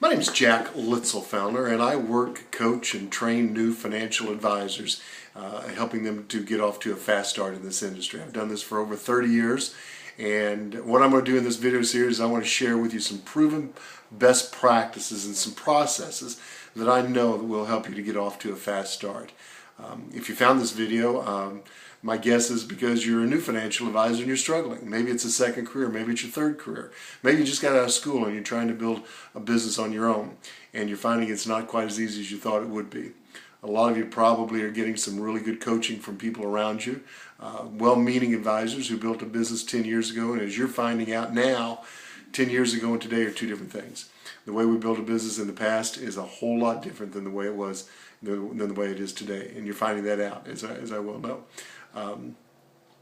My name is Jack Litz, founder, and I work, coach, and train new financial advisors, helping them to get off to a fast start in this industry. I've done this for over 30 years, and what I'm going to do in this video series is I want to share with you some proven best practices and some processes that I know that will help you to get off to a fast start. If you found this video, my guess is because you're a new financial advisor and you're struggling. Maybe it's a second career, maybe it's your third career. Maybe you just got out of school and you're trying to build a business on your own and you're finding it's not quite as easy as you thought it would be. A lot of you probably are getting some really good coaching from people around you, well-meaning advisors who built a business 10 years ago, and as you're finding out now, 10 years ago and today are two different things. The way we built a business in the past is a whole lot different than the way it was, than the way it is today, and you're finding that out, as I well know.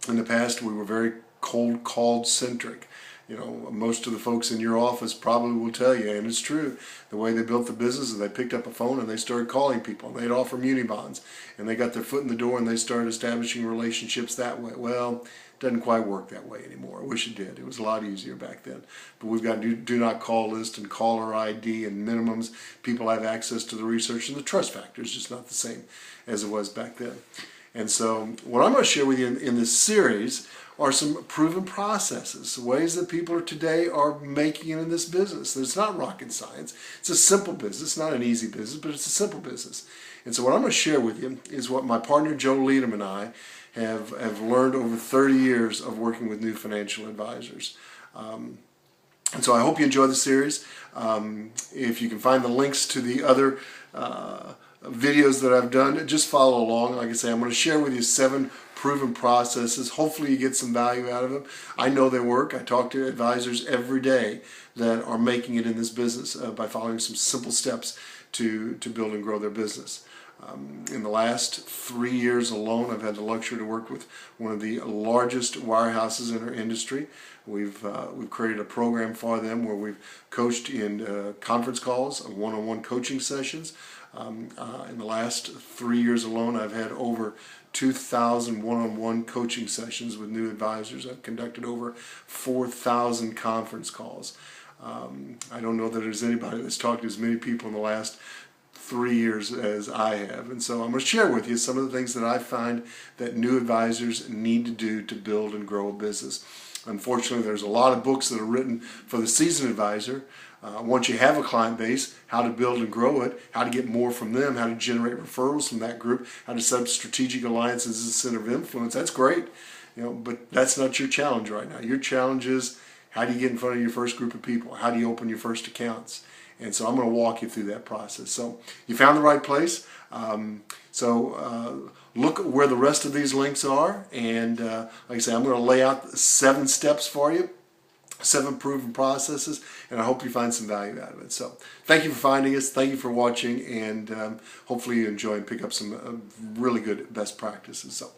In the past, we were very cold call centric. You know, most of the folks in your office probably will tell you, and it's true, the way they built the business is they picked up a phone and they started calling people, and they'd offer muni bonds, and they got their foot in the door and they started establishing relationships that way. Well, it doesn't quite work that way anymore. I wish it did. It was a lot easier back then. But we've got do not call list and caller ID and minimums. People have access to the research, and the trust factor is just not the same as it was back then. And so what I'm going to share with you in this series are some proven processes, ways that people today are making it in this business. It's not rocket science. It's a simple business, not an easy business, but it's a simple business. And so what I'm going to share with you is what my partner Joe Liedem and I have learned over 30 years of working with new financial advisors. And so I hope you enjoy the series. If you can find the links to the other videos that I've done, just follow along. Like I say, I'm going to share with you 7 proven processes. Hopefully you get some value out of them. I know they work. I talk to advisors every day that are making it in this business by following some simple steps to build and grow their business. In the last 3 years alone, I've had the luxury to work with one of the largest wirehouses in our industry. We've created a program for them where we've coached in conference calls, one-on-one coaching sessions. In the last 3 years alone, I've had over 2,000 one-on-one coaching sessions with new advisors. I've conducted over 4,000 conference calls. I don't know that there's anybody that's talked to as many people in the last 3 years as I have. And so I'm going to share with you some of the things that I find that new advisors need to do to build and grow a business. Unfortunately, there's a lot of books that are written for the seasoned advisor. Once you have a client base, how to build and grow it, how to get more from them, how to generate referrals from that group, how to set up strategic alliances as a center of influence. That's great, but that's not your challenge right now. Your challenge is, how do you get in front of your first group of people? How do you open your first accounts? And so I'm going to walk you through that process. So you found the right place. Look where the rest of these links are. And like I say, I'm going to lay out 7 steps for you, 7 proven processes, and I hope you find some value out of it. So thank you for finding us. Thank you for watching. And hopefully you enjoy and pick up some really good best practices. So